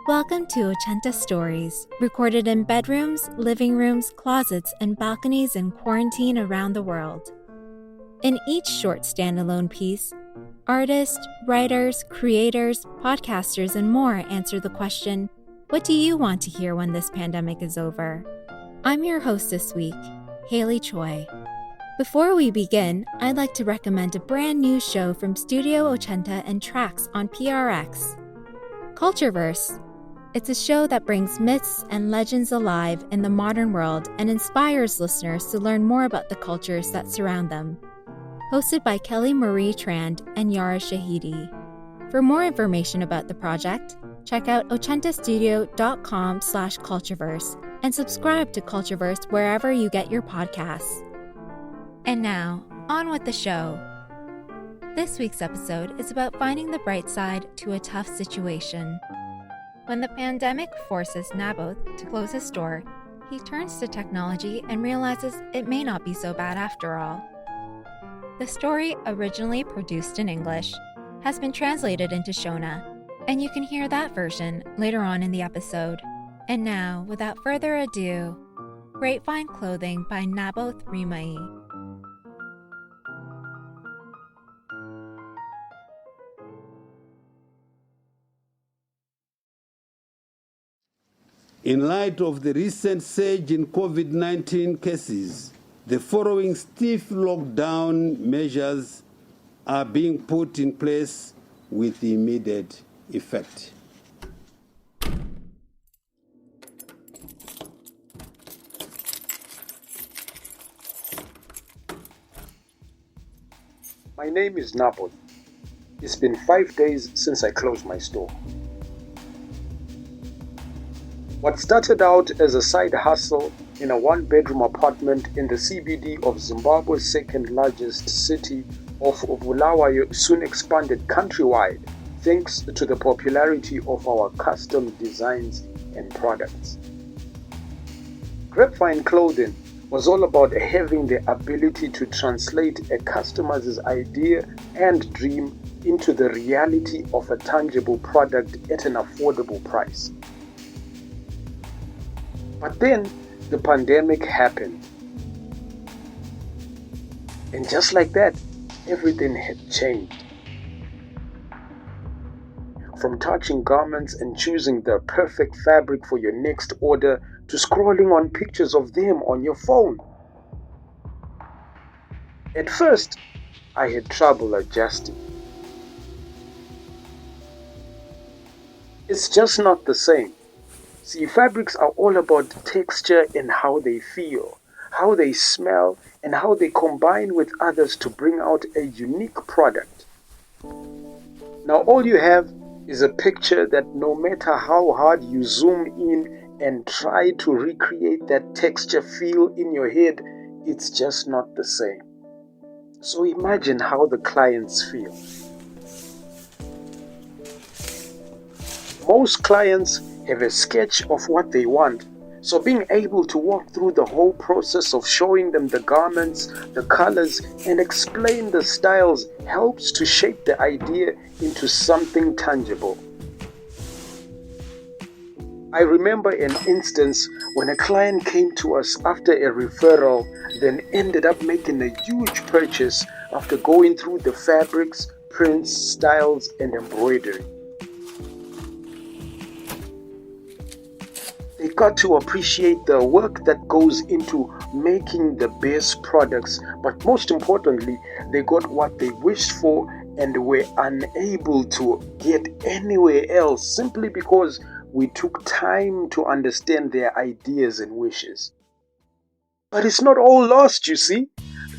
Welcome to Ochenta Stories, recorded in bedrooms, living rooms, closets, and balconies in quarantine around the world. In each short standalone piece, artists, writers, creators, podcasters, and more answer the question, what do you want to hear when this pandemic is over? I'm your host this week, Hailey Choi. Before we begin, I'd like to recommend a brand new show from Studio Ochenta and Tracks on PRX. Cultureverse. It's a show that brings myths and legends alive in the modern world and inspires listeners to learn more about the cultures that surround them. Hosted by Kelly Marie Trand and Yara Shahidi. For more information about the project, check out ochentastudio.com/cultureverse and subscribe to Cultureverse wherever you get your podcasts. And now, on with the show. This week's episode is about finding the bright side to a tough situation. When the pandemic forces Naboth to close his store, he turns to technology and realizes it may not be so bad after all. The story, originally produced in English, has been translated into Shona, and you can hear that version later on in the episode. And now, without further ado, Grapevine Clothing by Naboth Rimayi. In light of the recent surge in COVID-19 cases, the following stiff lockdown measures are being put in place with immediate effect. My name is Naboth. It's been 5 days since I closed my store. What started out as a side hustle in a one-bedroom apartment in the CBD of Zimbabwe's second largest city of Bulawayo soon expanded countrywide thanks to the popularity of our custom designs and products. Grapevine Clothing was all about having the ability to translate a customer's idea and dream into the reality of a tangible product at an affordable price. But then the pandemic happened. And just like that, everything had changed. From touching garments and choosing the perfect fabric for your next order to scrolling on pictures of them on your phone. At first, I had trouble adjusting. It's just not the same. See, fabrics are all about texture and how they feel, how they smell, and how they combine with others to bring out a unique product. Now all you have is a picture that no matter how hard you zoom in and try to recreate that texture feel in your head, it's just not the same. So imagine how the clients feel. Most clients have a sketch of what they want, so being able to walk through the whole process of showing them the garments, the colors, and explain the styles helps to shape the idea into something tangible. I remember an instance when a client came to us after a referral, then ended up making a huge purchase after going through the fabrics, prints, styles, and embroidery. They got to appreciate the work that goes into making the best products, but most importantly, they got what they wished for and were unable to get anywhere else simply because we took time to understand their ideas and wishes. But it's not all lost, you see.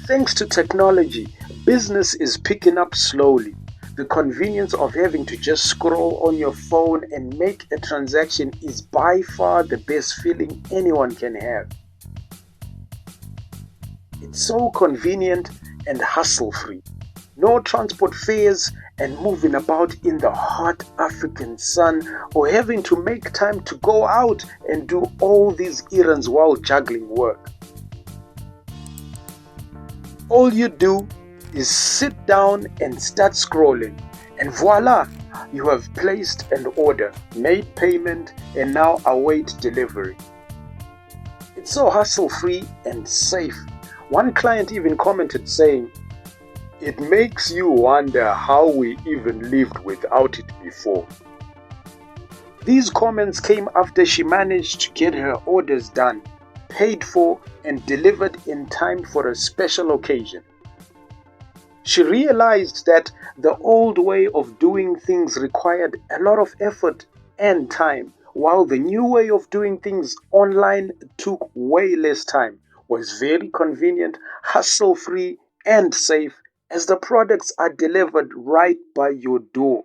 Thanks to technology, business is picking up slowly. The convenience of having to just scroll on your phone and make a transaction is by far the best feeling anyone can have. It's so convenient and hassle-free. No transport fares and moving about in the hot African sun or having to make time to go out and do all these errands while juggling work. All you do is sit down and start scrolling, and voila, you have placed an order, made payment, and now await delivery. It's so hassle-free and safe. One client even commented saying, "It makes you wonder how we even lived without it before." These comments came after she managed to get her orders done, paid for, and delivered in time for a special occasion. She realized that the old way of doing things required a lot of effort and time, while the new way of doing things online took way less time, was very convenient, hassle-free, and safe, as the products are delivered right by your door.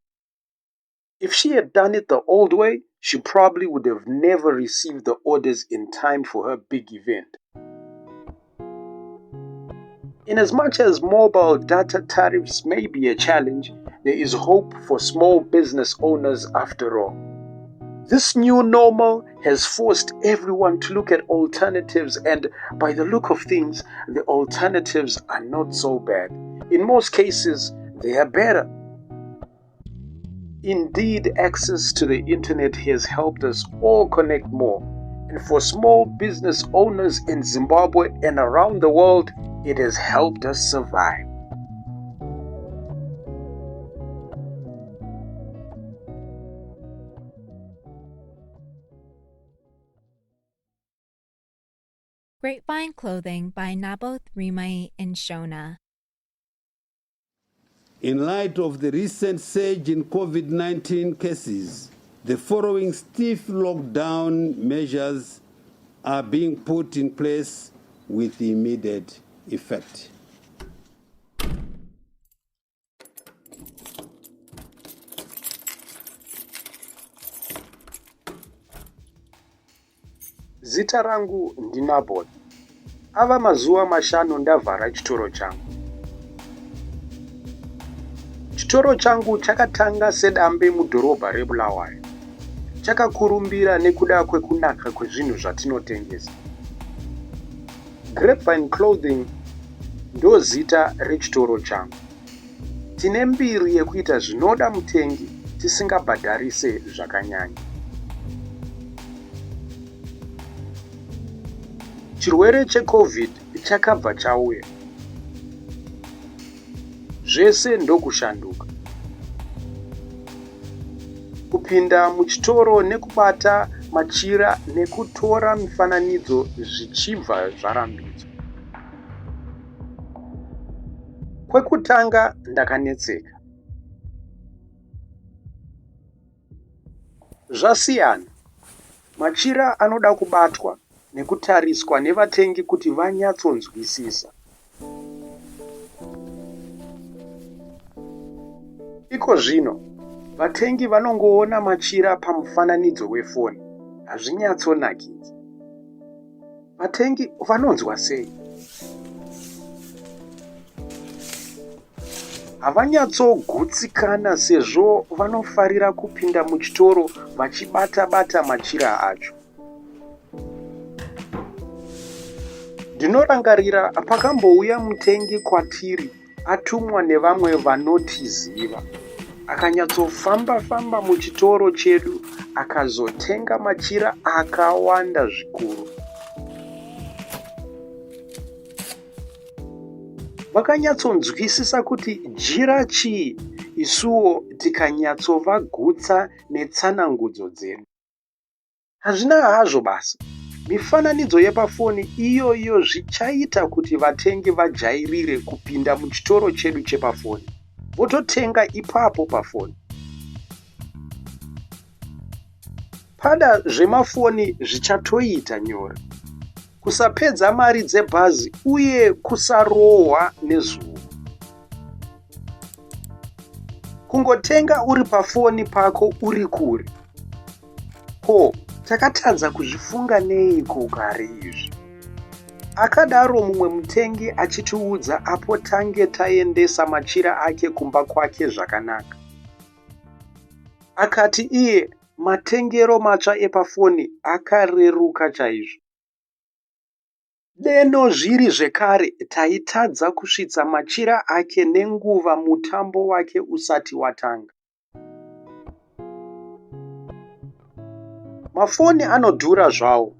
If she had done it the old way, she probably would have never received the orders in time for her big event. In as much as mobile data tariffs may be a challenge, there is hope for small business owners after all. This new normal has forced everyone to look at alternatives, and by the look of things, the alternatives are not so bad. In most cases, they are better. Indeed, access to the internet has helped us all connect more. And for small business owners in Zimbabwe and around the world, it has helped us survive. Grapevine Clothing by Naboth Rimayi and Shona. In light of the recent surge in COVID-19 cases, the following stiff lockdown measures are being put in place with immediate effect. Zita rangu ndinaboth. Ava mazuva mashanu ndavhara chitoro changu. Chitoro changu chakatanga sedambe mudhorobha reBulawayo. Chakakurumbira nekuda kwekunaka kwezvinhu zvatinotengesa. Grapevine Clothing ndo zita rechitoro changu. Tine mbiri yekuita zvinoda mutengi tisingabhadharise zvakanyanya. Chirwere cheCovid chakabva chauya. Zvese ndokushanduka. Kupinda muchitoro nekubata machira nekutora mifananidzo zvichibva zvarambidzwa. Kwekutanga ndakanetseka. Zvasiyana. Machira anoda kubatwa nekutariswa nevatengi kuti vanyatsonzwisisa. Iko zvino, vatengi vanongoona machira pamufananidzo wefoni. Hazvinyatsonakidza. Vatengi vanonzwa sei? Havanyatsogutsikana sezvo vanofarira kupinda muchitoro vachibata-bata machira acho. Ndinorangarira pakambouya mutengi kwatiri atumwa nevamwe vanotiziva. Akanyatsofamba-famba muchitoro chedu akazotenga machira akawanda zvikuru. Vakanyatsonzwisisa kuti jira chii isuwo tikanyatsovagutsa netsanangudzo dzedu. Hazvina hazvo basa. Mifananidzo yepafoni iyoyo zvichaita kuti vatengi vajairire kupinda muchitoro chedu chepafoni. Vototenga ipapo pafoni. Pada zvemafoni zvichatoita nyore. Kusapedza mari dzebhazi uye kusarohwa nezuva. Kungotenga uri pafoni pako uri kure. Ko, takatadza kuzvifunga neiko kare izvi? Akadaro mumwe mutengi achitiudza apo tange taendesa machira ake kumba kwake zvakanaka. Akati iye matengero matsva epafoni akareruka chaizvo. Deno zviri zvekare taitadza kusvitsa machira ake nenguva mutambo wake usati watanga. Mafoni anodhura zvawo,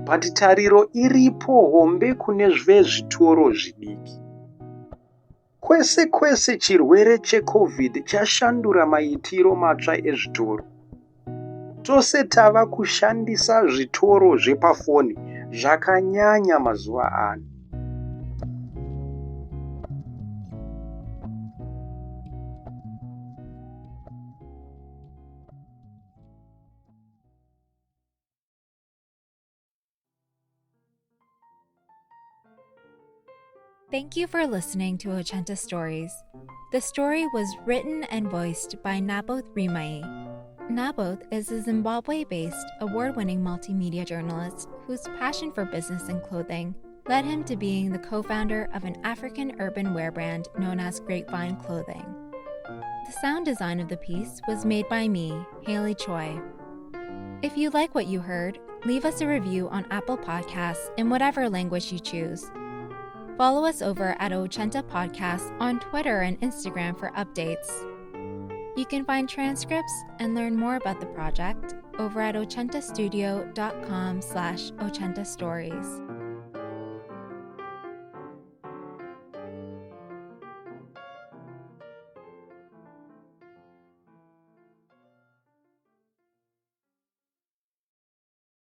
but tariro iripo hombe kune vezvitoro zvidiki. Kwese kwese chirwere cheCovid chashandura maitiro matsva ezvitoro. Tose tava kushandisa zvitoro zvepafoni zvakanyanya mazuva ano. Thank you for listening to Ochenta Stories. The story was written and voiced by Naboth Rimayi. Naboth is a Zimbabwe-based, award-winning multimedia journalist whose passion for business and clothing led him to being the co-founder of an African urban wear brand known as Grapevine Clothing. The sound design of the piece was made by me, Hailey Choi. If you like what you heard, leave us a review on Apple Podcasts in whatever language you choose. Follow us over at Ochenta Podcasts on Twitter and Instagram for updates. You can find transcripts and learn more about the project over at ochentastudio.com/Ochenta Stories.